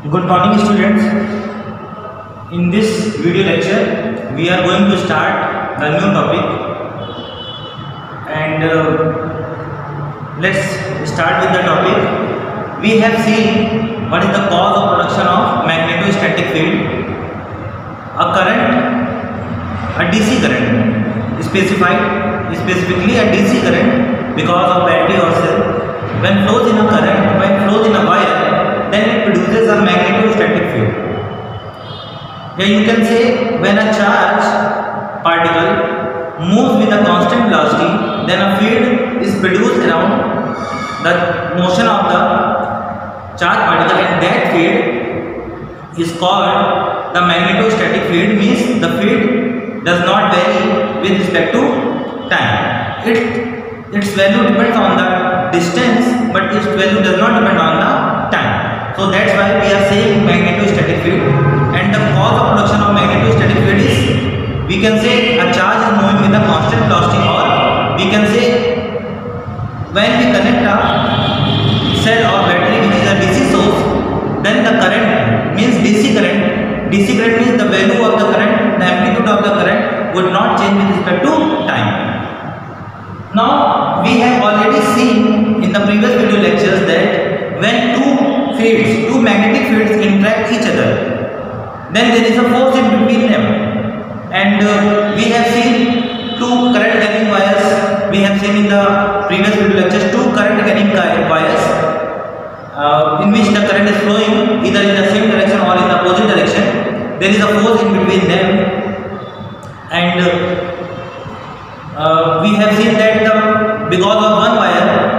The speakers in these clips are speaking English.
Good morning, students. In this video lecture, we are going to start the new topic, and let's start with the topic. We have seen what is the cause of production of magnetostatic field. A current, a DC current, specifically a DC current because of battery or cell. When flows in a wire, then it produces a magnetostatic field. Here you can say when a charge particle moves with a constant velocity, then a field is produced around the motion of the charge particle, and that field is called the magnetostatic field. Means the field does not vary with respect to time. Its value depends on the distance, but its value does not depend on the time. So that's why we are saying magnetostatic field. And the cause of production of magnetostatic field is, we can say a charge is moving with a constant velocity, or we can say when we connect a cell or battery which is a DC source, then the current means DC current. DC current means the value of the current, the amplitude of the current would not change with respect to time. Now we have already seen in the previous video lectures that when two magnetic fields interact each other, then there is a force in between them, and we have seen two current carrying wires. We have seen in the previous video lectures two current carrying wires in which the current is flowing either in the same direction or in the opposite direction. There is a force in between them, and we have seen that because of one wire,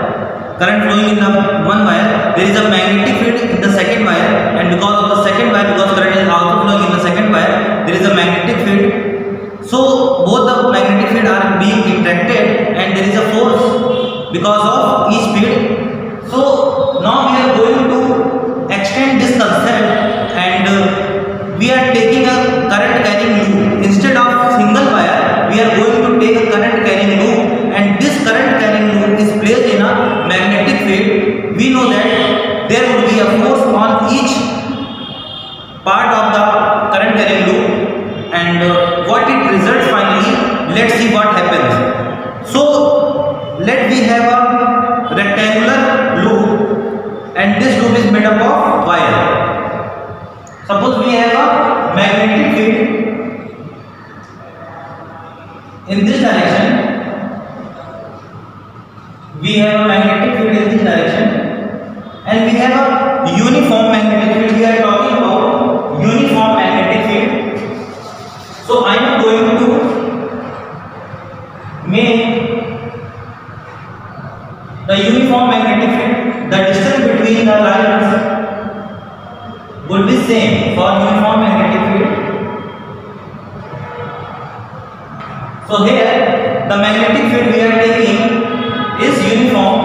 current flowing in the one wire, there is a magnetic field in the second wire, and because of the second wire, because current is also flowing in the second wire, there is a magnetic field. So both the magnetic field are being interacted, and there is a force because of each field. So now we are going to extend this concept, and we are taking a current carrying loop. Instead of single wire, we are going to take a current carrying loop, and this current carrying loop is placed in a magnetic field. We know that there would be a force on each part of the current carrying loop, and what it results finally, let's see what happens. So let we have a rectangular loop, and this loop is made up of wire. Suppose we have a magnetic field in this direction. We have a magnetic field in this direction, and we have a uniform magnetic field. We are talking about uniform magnetic field. So I am going to make the uniform magnetic field. The distance between the lines would be same for uniform magnetic field. So here the magnetic field we are taking is uniform,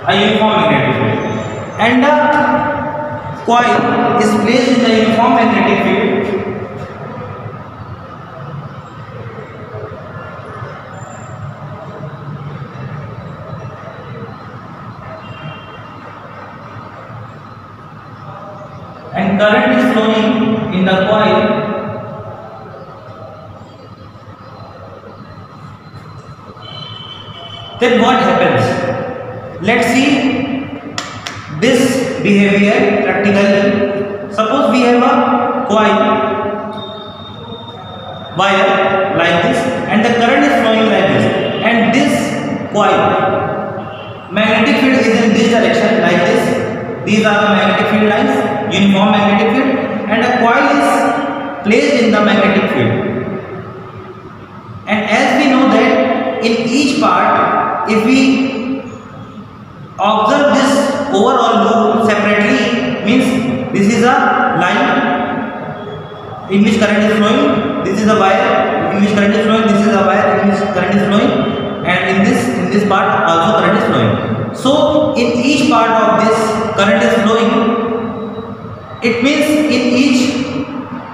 a uniform magnetic field, and the coil is placed in the uniform magnetic field. And current is flowing in the coil. Then what happens? Let's see this behavior practically. Suppose we have a coil wire like this, and the current is flowing like this, and this coil magnetic field is in this direction like this. These are the magnetic field lines, uniform magnetic field, and a coil is placed in the magnetic field. And as we know that in each part, if we observe this overall loop separately, means this is a line in which current is flowing, this is a wire in which current is flowing, this is a wire in which current is flowing, and in this part also current is flowing. So in each part of this current is flowing. It means in each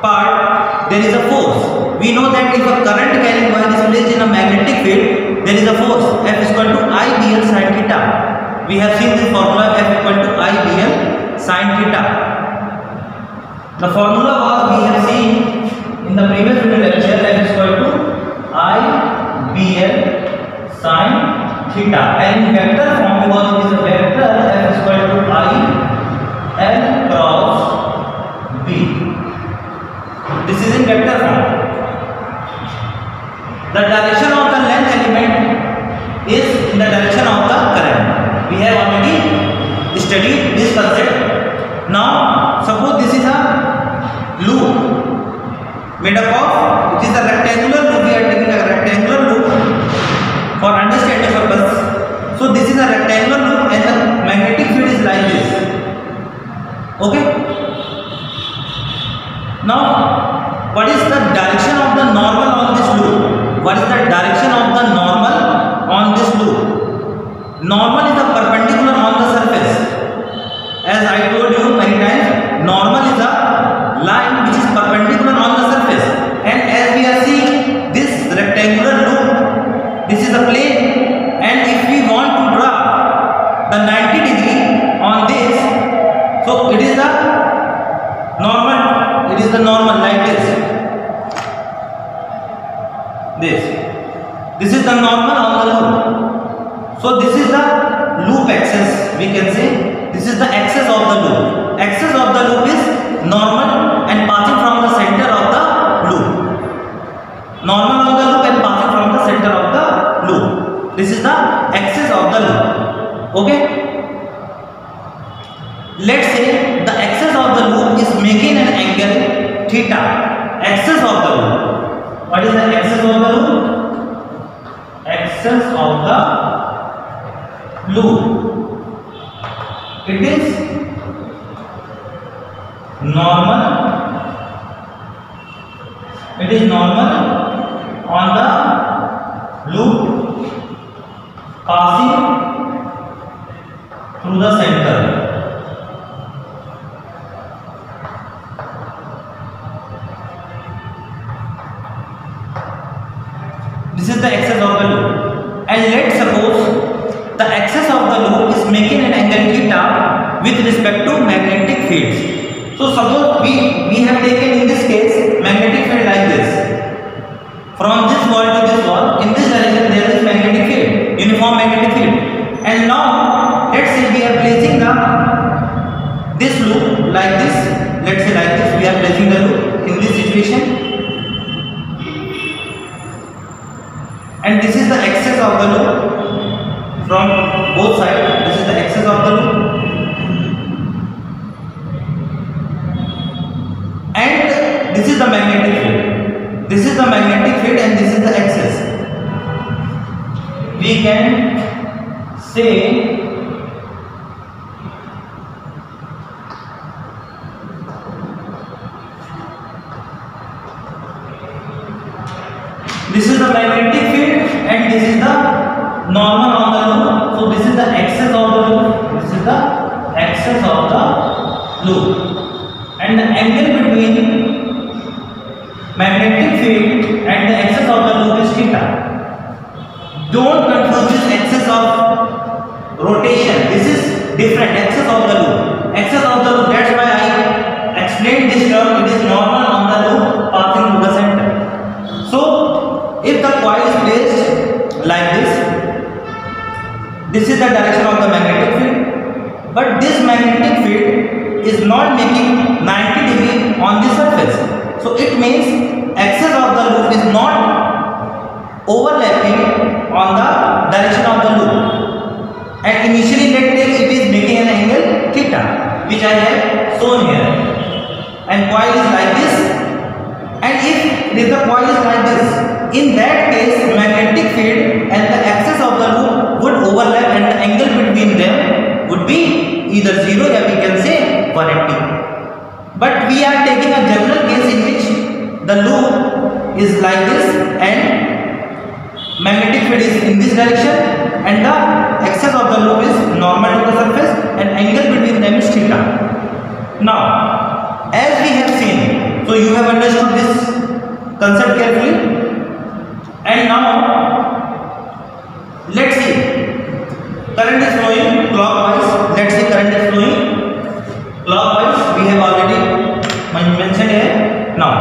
part there is a force. We know that if a current carrying wire is placed in a there is a force F is equal to IBL sin theta. We have seen this formula F equal to IBL sin theta. The formula was we have seen in the previous video lecture F is equal to IBL sin theta, and in vector form because it is a vector F is equal to IL cross B. This is in vector form. The direction of the length element is in the direction of the current. We have already studied this concept. Now suppose this is a loop made up of, it is a rectangular loop. We are taking a rectangular loop for understanding purpose. So this is a rectangular loop and the magnetic field is like this. Okay. Now what is the direction of the normal on this loop? What is the direction of the normal on this loop? Normal is a perpendicular on the surface. As I told you many times, normal is a line which is perpendicular on the surface. And as we are seeing this rectangular loop, this is a plane, and if we want to draw the 90 degree on this, so it is the normal. It is the normal like this. This is the normal on the loop. So this is the loop axis. We can say this is the axis of the loop. Axis of the loop is normal and passing from the center of the loop. Normal on the loop and passing from the center of the loop. This is the axis of the loop. Okay. Let's say the axis of the loop is making an angle theta. Axis of the loop. What is the axis of the loop? Axis of the loop. It is normal. It is normal on the loop passing through the center. This is the axis of the loop. And let's suppose the axis of the loop is making an angle theta with respect to magnetic fields. So suppose we have taken in this case magnetic field like this. From this wall to this wall, in this direction there is magnetic field, uniform magnetic field. And now let's say we are placing this loop like this. Let's say like this, we are placing the loop in this situation. And this is the axis of the loop from both sides. This is the axis of the loop. And this is the magnetic field. This is the magnetic field and this is the axis. We can say this is the magnetic field and this is the normal on the loop. So this is the axis of the loop. This is the axis of the loop. And the angle between magnetic field and the axis of the loop is theta. Don't confuse this axis of rotation. This is different axis of the loop. Axis of the loop. That's why I explained this term. It is normal on the loop passing through the center. So if the coil is placed like this is the direction of the magnetic field, but this magnetic field is not making 90 degree on the surface. So it means axis of the loop is not overlapping on the direction of the loop. And initially let's take it is making an angle theta, which I have shown here. And coil is like this. And if the coil is like this, in that case magnetic field and the axis of the loop would overlap and the angle between them would be either 0 or we can say 180. But we are taking a general case in which the loop is like this and magnetic field is in this direction and the axis of the loop is normal to the surface and angle between them is theta. Now as we have seen, so you have understood this concept carefully, and now current is flowing clockwise. Let's say current is flowing clockwise. We have already mentioned here. Now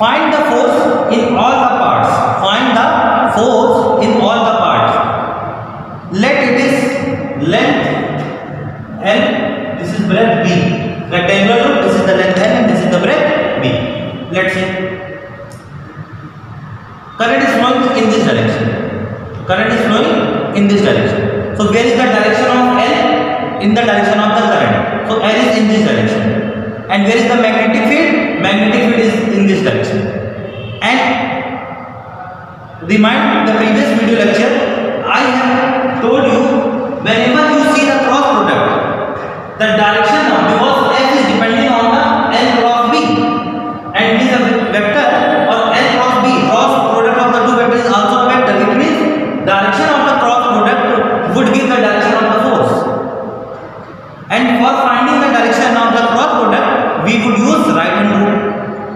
find the force in all the parts. Find the force in all the parts. Let it is length L, this is breadth B. Rectangular loop, this is the length L and this is the breadth B. Let's see. Current is flowing in this direction. Current is flowing in this direction. So where is the direction of L? In the direction of the current. So L is in this direction. And where is the magnetic field? Magnetic field is in this direction. And remind the previous video lecture, I have told you, whenever you see the cross product, the direction of, because F is depending on the L cross B, and it is a vector, or L cross B, cross product of the two vectors is also a vector. It means direction of the cross product would give the direction of the force. And for finding the direction of the cross product, we would use right hand rule.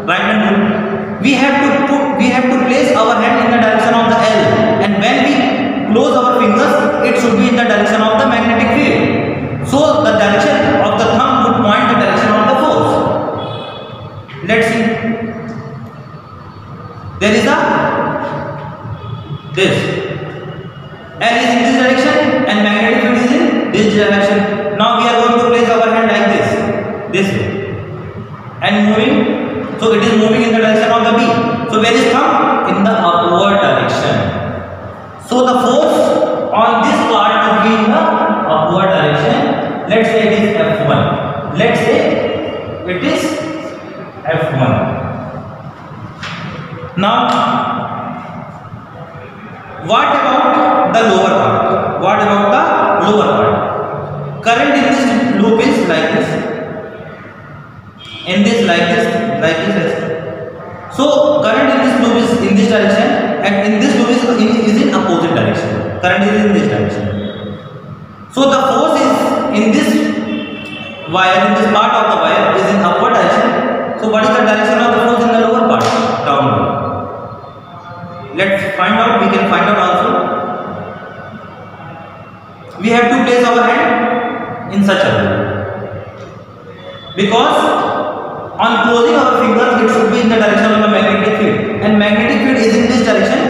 Right hand rule. We have to place our hand in the direction of the L, and when we close our fingers, it should be in the direction of the magnetic field. So the direction of the thumb would point the direction of the force. Let's see. There is this. L is in this direction and magnetic field is in this direction. Now we are going to place our hand like this way, and moving. So it is moving in the direction of the B. So where is thumb? In the upward direction. So the force on this part will be in the upward direction. Let's say it is F1. Let's say it is F1. Now, what about the lower part? What about the lower part? Current in this loop is like this. In this like this. So current in this loop is in this direction, and in this loop is in opposite direction. Current is in this direction. So the force is in this wire, in this part of the wire is in upward direction. So what is the direction of the force in the lower part? Downward. Let's find out. We can find out also. We have to place our hand in such a way, because on closing our fingers, it should be in the direction of the magnetic field, and magnetic field is in this direction.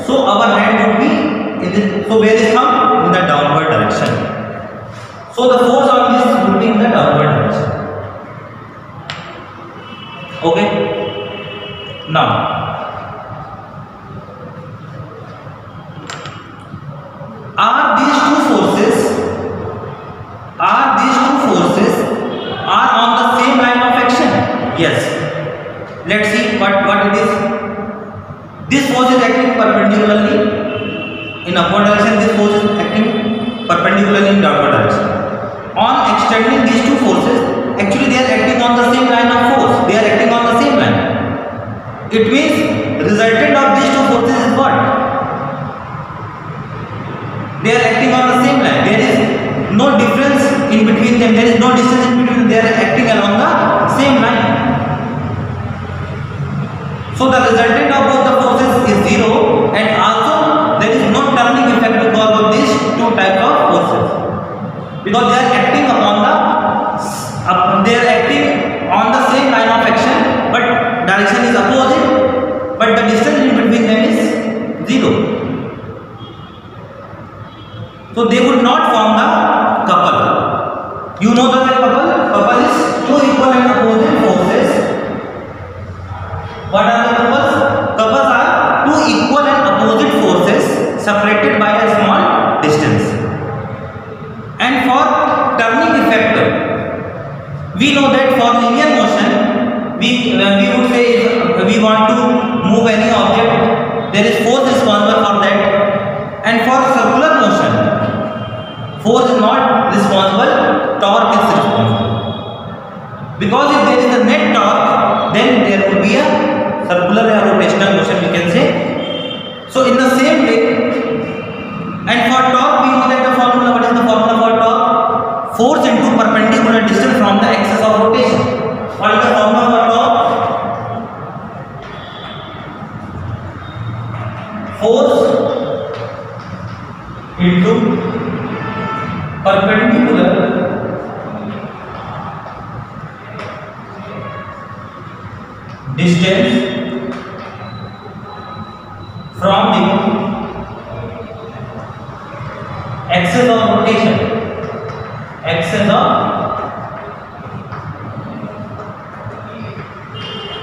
So our hand would be in this. So where is thumb? In the downward direction. So the force on this would be in the downward direction. Okay. Now, are these two forces are on the same line of action? Yes. Let's see what it is. This force is acting perpendicularly in upward direction. This force is acting perpendicularly in downward direction. On extending these two forces, actually they are acting on the same line of force. They are acting on the same line. It means resultant of these two forces is what? They are acting on the same line. There is no difference in between them. There is no distance in between them. They are acting along the same line. So the resultant of both the forces is 0, and also there is no turning effect because of these two types of forces, because they are acting on the same line of action, but direction is opposite, but the distance in between them is 0. So they would not form the couple. You know the couple? Couple is two equal and opposite forces. What are the couples? Couples are two equal and opposite forces separated by a small distance. And for turning effect, we know that for linear motion, we would say if we want to move any object, there is force responsible for that. And for circular motion, force is not responsible, torque is responsible. Because if there is a net torque, then there will be a circular or rotational motion, we can say. So in the same way, and for torque we know that the formula, what is the formula for torque? Force into perpendicular distance from the axis of rotation. What is the formula for torque? Force into perpendicular distance from the axis of rotation, axis of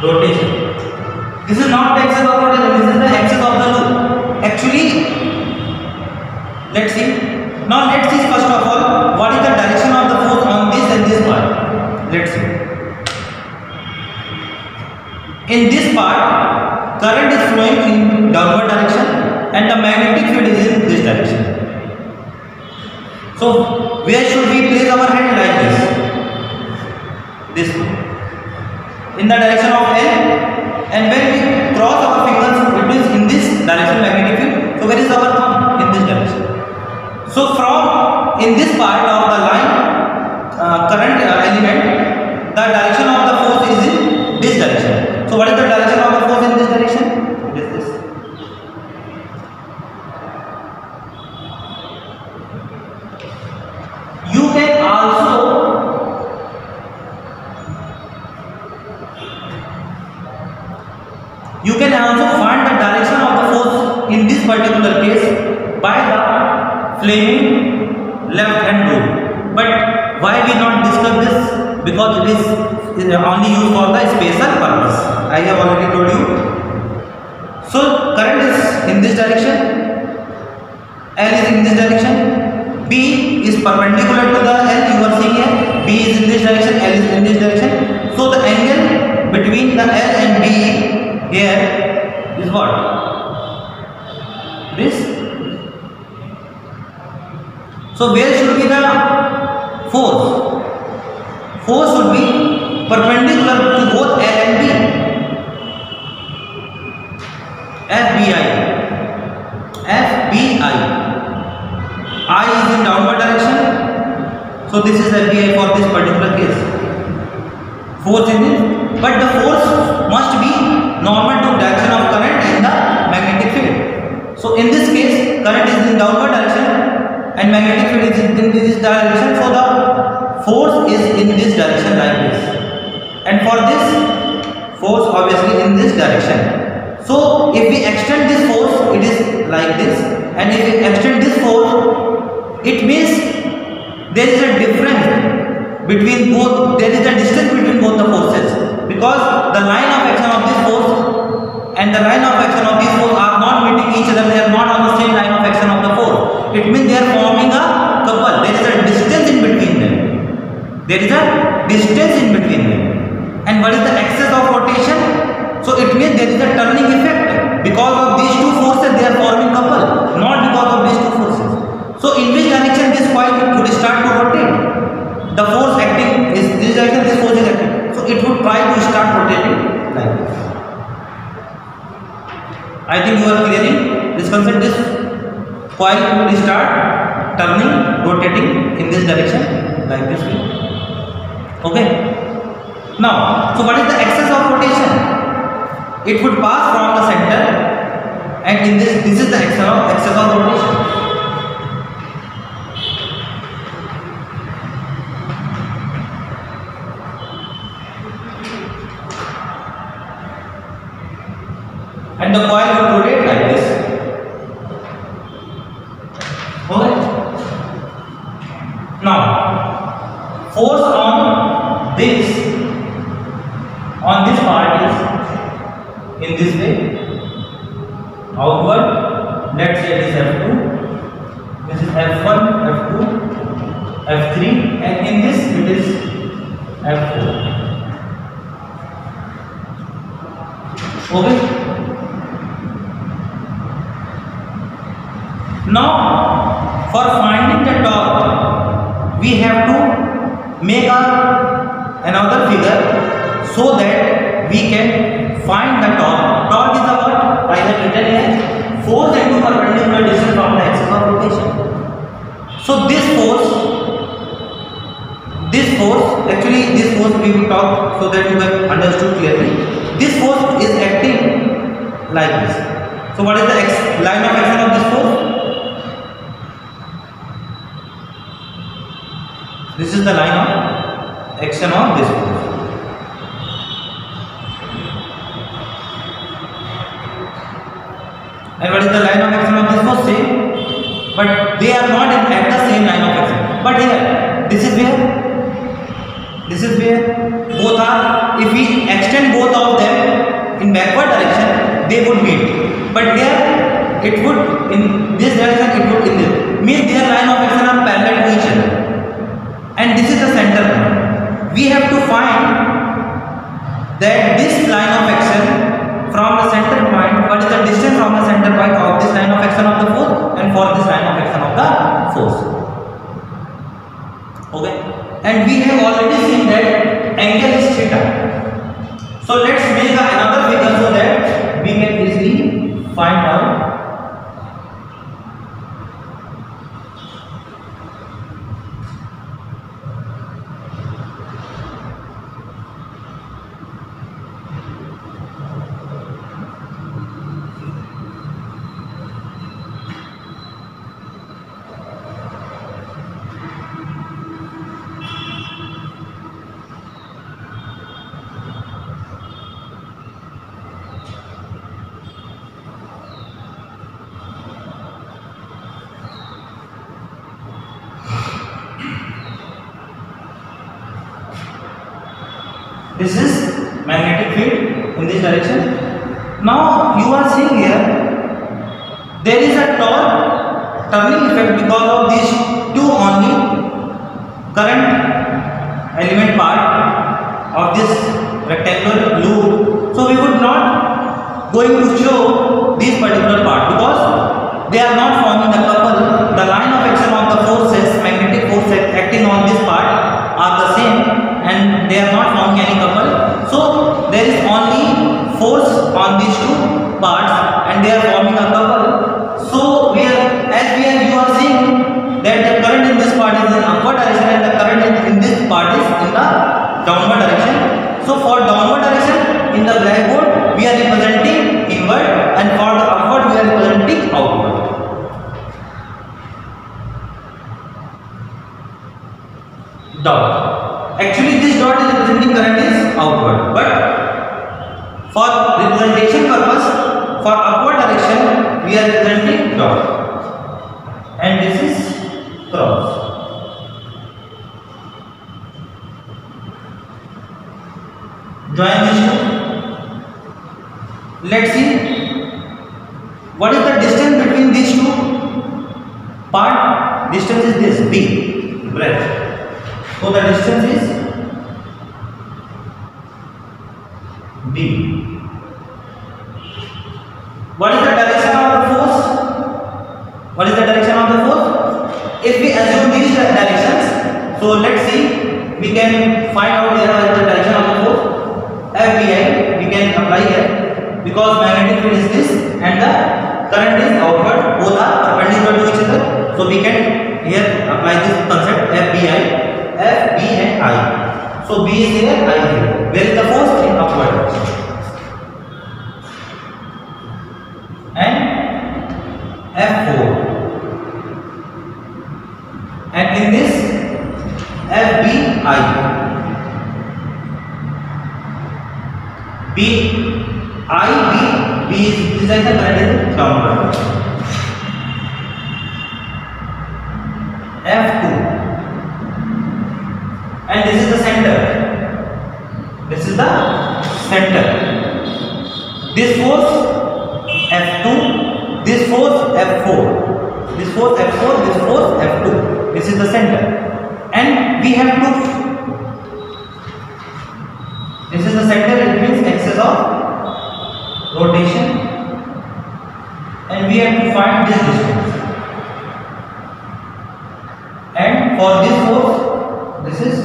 rotation. This is not the axis of rotation, this is the axis of the loop. Actually, let's see. Now let's see first of all what is the direction of the force on this and this part. Let's see. In this part, current is flowing in downward direction and the magnetic field is in this direction. So where should we place our hand? Like this way, in the direction of L, and when we cross our fingers it is in this direction magnetic field. So where is our thumb? In this direction. So from in this part of the line current element, the direction of the force is in this direction. So what is the direction of the force in this direction? It is this. You can also find the direction of the force in this particular case by the Fleming left hand rule. But why we not discuss this? Because it is only used for the special purpose. I have already told you. So current is in this direction, L is in this direction, B is perpendicular to the L. You are seeing here, B is in this direction, L is in this direction. So the angle between the L and B here is what? This. So where should be the force? Force should be perpendicular to both L and B. FBI. FBI. I is in downward direction. So this is FBI for this particular case. Force in this, but the force must be normal to direction of current in the magnetic field. So in this case, current is in downward direction and magnetic field is in this direction. So the force is in this direction like this, and for this force obviously in this direction. So if we extend this force, it is like this, and if we extend this force, it means there is a difference between both, there is a distance between both the forces, because the line of action of this force and the line of action of this force are not meeting each other. They are not on the same line of action of the force. It means they are forming a couple. There is a distance in between them. There is a distance in between them. And what is the axis of rotation? So it means there is a turning effect. Because of these two forces they are forming couple, not because of these two forces. So in which direction this coil would start to rotate? The force acting is this direction, this force is acting. So it would try to start rotating like this. I think you are clearing this concept. This coil would start turning, rotating in this direction like this way. Okay. Now, so what is the axis of rotation? It would pass from the center, and in this is the axis of rotation. And the coil will rotate like this. Okay. Now, force on this part is in this way, outward. Let's say it is F2, this is F1, F2, F3, and in this it is F4. Okay. Now, for finding the torque, we have to make another figure so that we can find the torque. Torque is the what? I have written here, force into perpendicular distance from the axis of rotation. So this force, actually this force we will talk so that you can understood clearly. This force is acting like this. So what is the line of action of this force? This is the line of action of this force. And what is the line of action of this force? Same, but they are not at the same line of action. But here, this is where both are. If we extend both of them in backward direction, they would meet. But here, it would in this direction. It would in this. Means their line of action are parallel to each other. And this is the center point. We have to find that this line of action from the center point, what is the distance from the center point of this line of action of the force and for this line of action of the force. Okay. And we have already seen that angle is theta. So let's make another figure so that we can easily find out. This is magnetic field in this direction. Now you are seeing here there is a torque turning effect because of these two only current element part of this rectangular loop. So we would not going to show this particular part because they are not forming a couple. The line of action of the forces, magnetic forces acting on this part are the same and they are not forming any couple. So there is only force on these two parts and they are forming a couple. So you are seeing that the current in this part is in upward direction and the current in this part is in the downward direction. So for downward direction in the blackboard we are representing inward and for the upward we are representing outward. Dot. Actually this dot is representing current is outward, but for representation purpose for upward direction we are representing dot and this is cross. Join these two. Let's see what is the distance between these two part. Distance is this b, breadth. So the distance is b. What is the direction of the force? What is the direction of the force? If we assume these directions, so let's see, we can find out here what is the direction of the force. Fbi we can apply here because magnetic field is this and the current is outward. Both are perpendicular to each other. So we can here apply this concept Fbi. F, B and I. So B is here, I is here. Where is the force? In upward direction. And F4. And in this FBI. B, I, B is this direction, current is downward. F2. And this is the center. This is the center. This force F2, this force F4, this force F4, this force F2. This is the center. And we have to, this is the center, it means axis of rotation. And we have to find this distance. And for this force, this is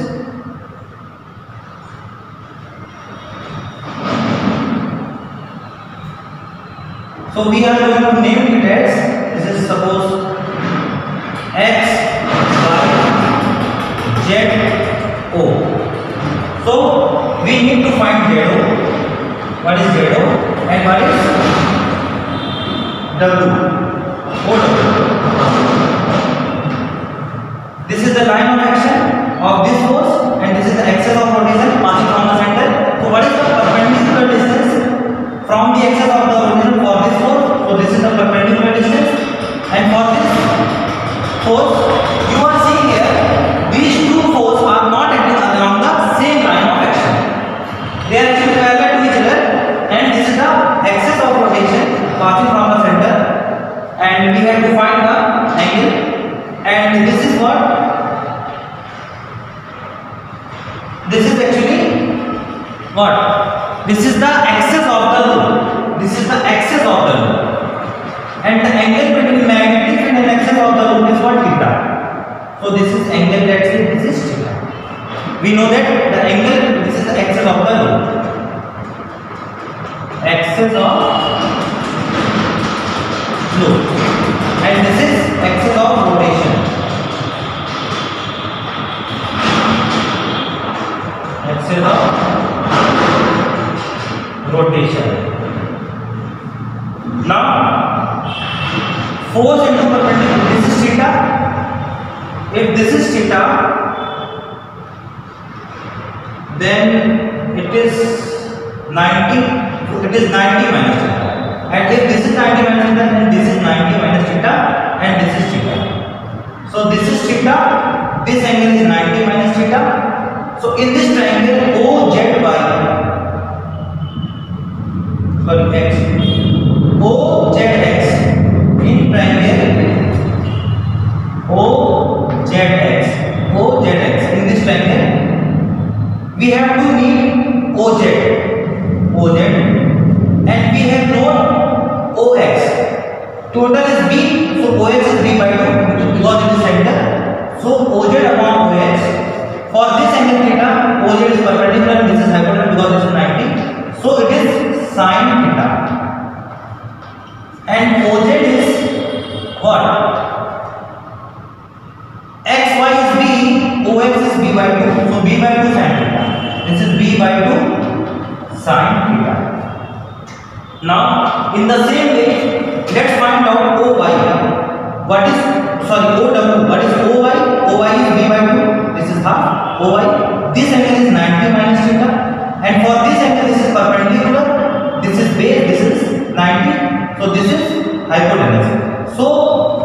so we are going to name it as, this is suppose X, Y, Z, O. So we need to find ZO. What is ZO and what is W? OW. This is the line of action of found the axis of the rotation for this force. So this is the perpendicular distance, and for this force you are seeing here these two forces are not acting along the same line of action. They are actually parallel to each other, and this is the axis of rotation passing from the center, and we have to find the angle, and this is what this is actually what this is the axis of the loop. This is the axis of the loop, and the angle between magnetic field and axis of the loop is what? Theta. So this is angle, let's say this is theta. We know that the angle, this is the axis of the loop, axis of loop, and this is axis of rotation, axis of rotation. Now force into perpendicular, this is theta. If this is theta, then it is 90, it is 90 minus theta, and if this is 90 minus theta, then this is 90 minus theta, and this is theta. So this is theta, this angle is 90 minus theta. So in this triangle OZY, sorry x, OZX, in triangle OZX, in this triangle we have to need OZ, and we have known OX. Total is B, so OX is B by 2 because it is center. So OZ upon OX. For this angle theta, OZ is perpendicular and this is hypotenuse because this is 90. So it is sin theta. And OZ is what? XY is B, OX is B by 2. So B by 2 sin theta. This is B by 2 sin theta. Now in the same way, let's find out OY. What is, sorry, OW. What is OY? OY is B by 2. This is half OY. This angle is 90 minus theta, and for this angle this is perpendicular. This is base. This is 90. So this is hypotenuse. So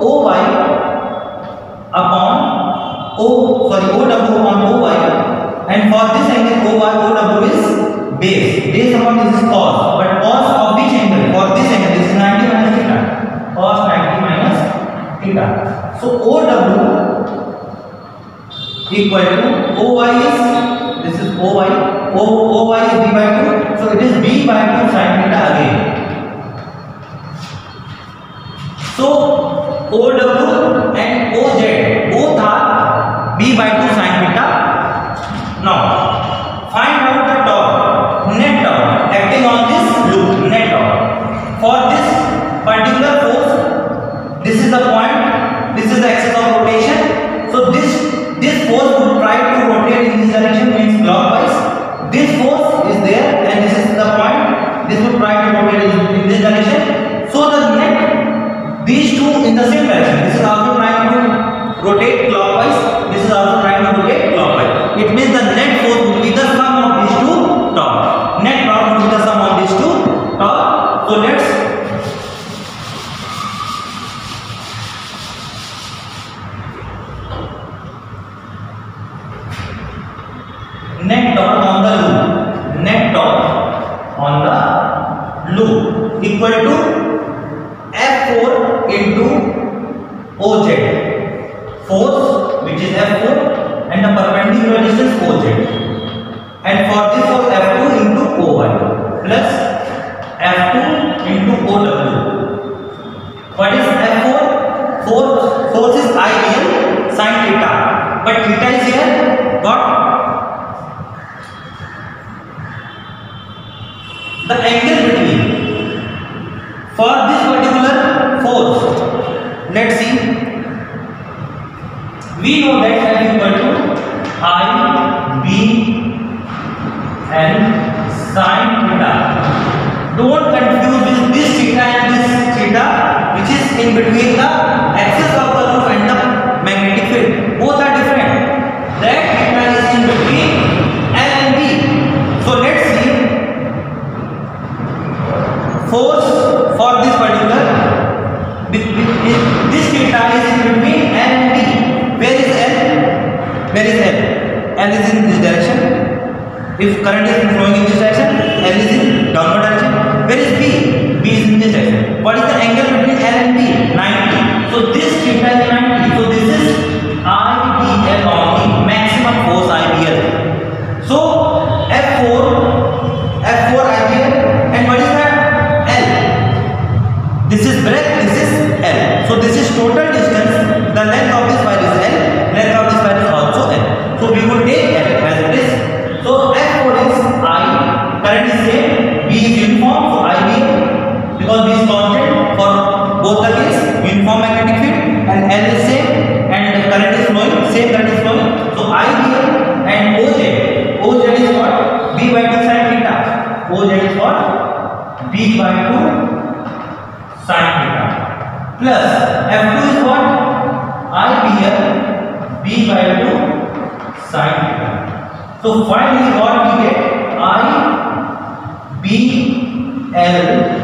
OY upon OW upon OY, and for this angle OW is base. Base upon this is cos, but cos of which angle? For this angle this is 90 minus theta. Cos 90 minus theta. So OW equal to OY is, this is OY, OY is B by 2, so it is B by 2 sin theta again. So OW and OZ both are B by 2 sin theta. Now find out the torque, net torque acting on this loop, net torque. For this particular force, this is the point, this is the axis of rotation. So this force would try to rotate in this direction, means clockwise. This force is there and this is the point. This would try to rotate in this direction. So the net, these two in the same direction. This is also trying to rotate clockwise. This is also trying to rotate clockwise. It means the net force will be the sum of these two torque. Net torque will be the sum of these two torque. So let's net torque on the loop, net torque on the loop equal to F4 into OZ, force which is F4 and the perpendicular distance OZ, and for this was F2 into OY plus F2 into OW. What is F4? Force is I here sin theta, but theta is here what? The angle between. For this particular force, let's see, we know that F equal to I B and sin theta. Don't confuse with this theta and this theta, which is in between the axis of the loop and the magnetic field. Both are different. That theta is in between L and B. So let's see. this theta is in between L and B. Where is L? Where is L? L is in this direction. If current is flowing in this direction, L is in downward direction. Where is B? B is in this direction. What is the angle between L and B? 90. So this theta is 90. So this is IBL only, maximum force IBL. So F4 IBL, and what is that? L. This is breadth, this is L. So this is total distance. The length of this wire is L, length of this wire is also L. So we will take L as it is. So F4 is I, current is same, B is uniform, so IBL, because B is constant for both the case, uniform magnetic field, and L is same, and the current is flowing, same current is flowing. So IBL and OZ is what? B by 2 sin theta. OZ is what? B by 2 sin theta. Plus F2 is what? IBL B by 2 sin theta. So finally what we get? IBL,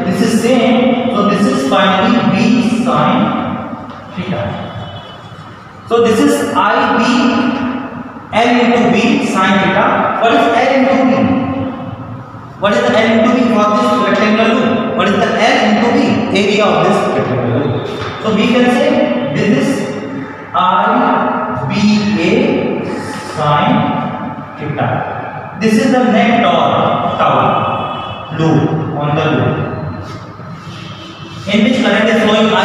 this is same, so this is finally B sin theta. So this is IBL into B sin theta. What is L into B? What is the L into B for this rectangular loop? What is the L into B? Area of this rectangular loop. So we can say this is IBA sin theta. This is the net tau loop on the loop, in which current is flowing I.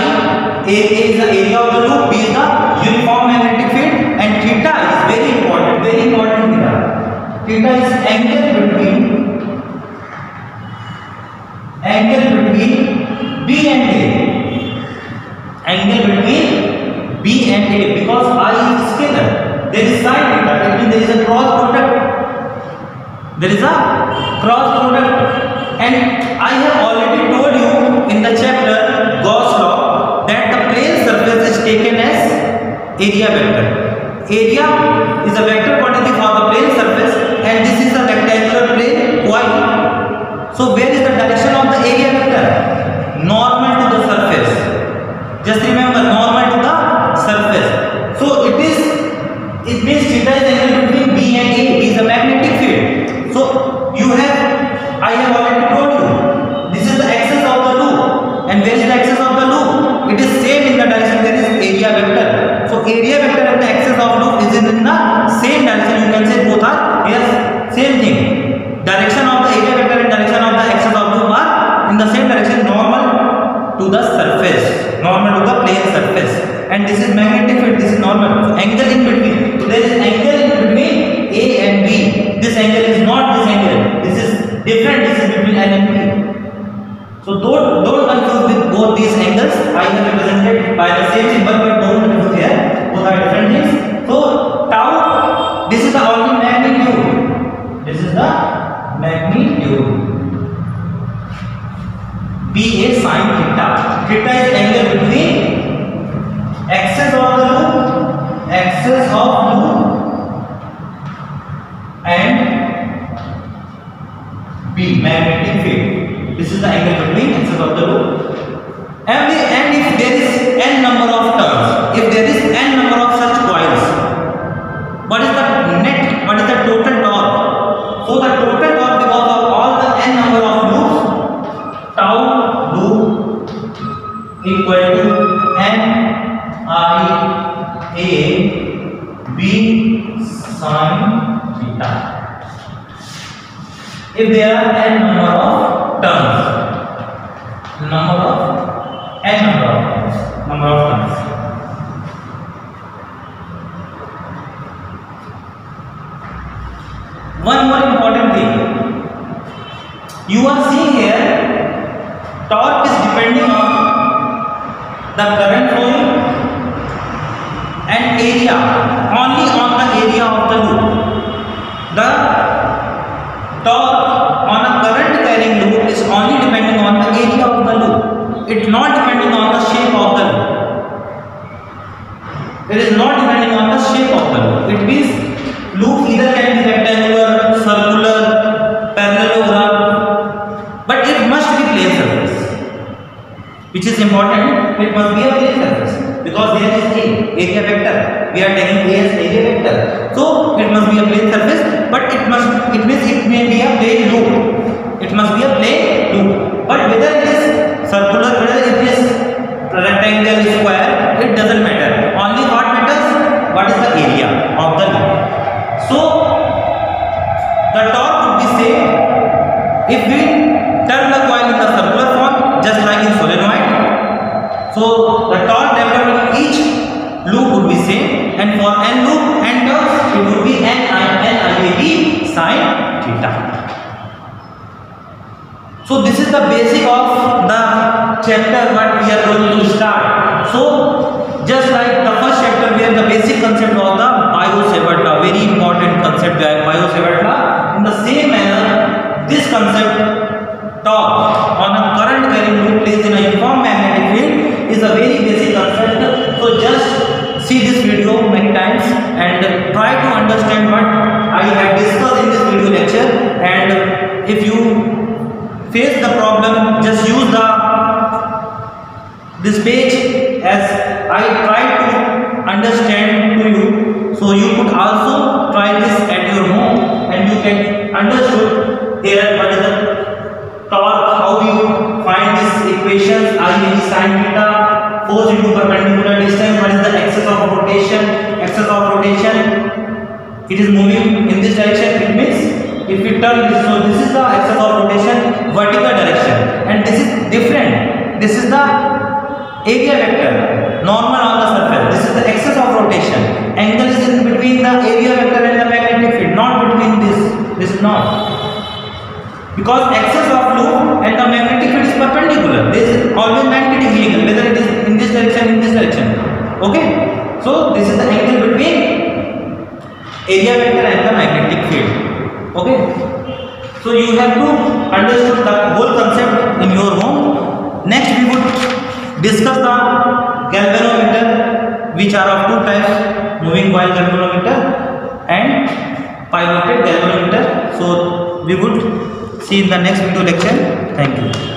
A is the area of the loop, B is the uniform magnetic field, and theta is very important theta. Theta is angle between B and A. Angle between B and A, because I is scalar. There is sin theta, it means there is a cross product. And I have already told you in the chapter Gauss law that the plane surface is taken as area vector. Area is a vector quantity for the plane surface, and this is a rectangular plane Y. So where is the direction of the area vector? Normal to the surface. Just remember, normal to the surface. So it means theta is angle between B and A. B is a magnetic field. So I have already told you, this is the axis of the loop, and where is the axis of the loop? It is same in the direction, there is area vector. So area vector and the axis of loop is in the same direction. You can say both are same thing. Direction of the area vector and direction of the axis of loop are in the same direction, normal to the surface, normal to the plane surface. And this is magnetic field, this is normal. So angle in between. So there is angle in between A and B. This angle is not this angle. This is different. This is between L and B. So don't confuse with both these angles. I have represented by the same symbol, but don't confuse here. Both are different things. So tau, this is the only magnitude. This is the magnitude. BA sin theta. Theta is angle between axis of the loop, and B, magnetic field. This is the angle between axis of the loop. And if there is n number of turns, if there is n number of such coils, what is the total torque? So the total torque, because of all the n number of loops, tau loop equal to n I A B sin theta. If there are n number of turns, number of turns. One more important thing, you are seeing here, torque is depending on the current flowing and area, only on the area of the loop. The torque on a current carrying loop is only depending on the area of the loop. It's not depending on the shape of the loop. It is not depending on the shape of the loop. It means loop either can be rectangular, circular, parallelogram, but it must be plane surface. Which is important, it must be a plane surface. Because there is a area vector. We are taking A as area vector. So it must be a plane surface, but it may be a plane loop. It must be a plane loop. But whether it is circular, whether it is rectangle, square, it doesn't matter. Only what matters, what is the area of the loop. So the torque would be same if we turn the coil in the circular form, just like in solenoid. So the torque developed in each loop would be same, and for n loop and turns it would be NIAB sin theta. So this is the basic of the chapter what we are going to start. So just like the first chapter where the basic concept was the Biot-Savart law, very important concept Biot-Savart law. In the same manner, this concept torque on a current carrying loop placed in a uniform magnetic field is a very basic concept. So just see this video many times and try to understand what I have discussed in this video lecture. And if you face the problem, just use this page as I try to understand to you. So you could also try this at your home and you can understood here what is the torque, how you find these equations, I sin theta, force into perpendicular distance, what is the axis of rotation, it is moving in this direction, it means if we turn this, so this is the axis of rotation, vertical direction, and this is different, this is the area vector, normal on the surface, this is the axis of rotation, angle is in between the area vector and the magnetic field, not between this is not. Because axis of loop and the magnetic field is perpendicular, this is always 90 degree angle, whether it is in this direction, okay. So this is the angle between area vector and the magnetic field. Okay, so you have to understand the whole concept in your home. Next we would discuss the galvanometer, which are of two types, moving coil galvanometer and pivoted galvanometer. So we would see in the next video lecture. Thank you.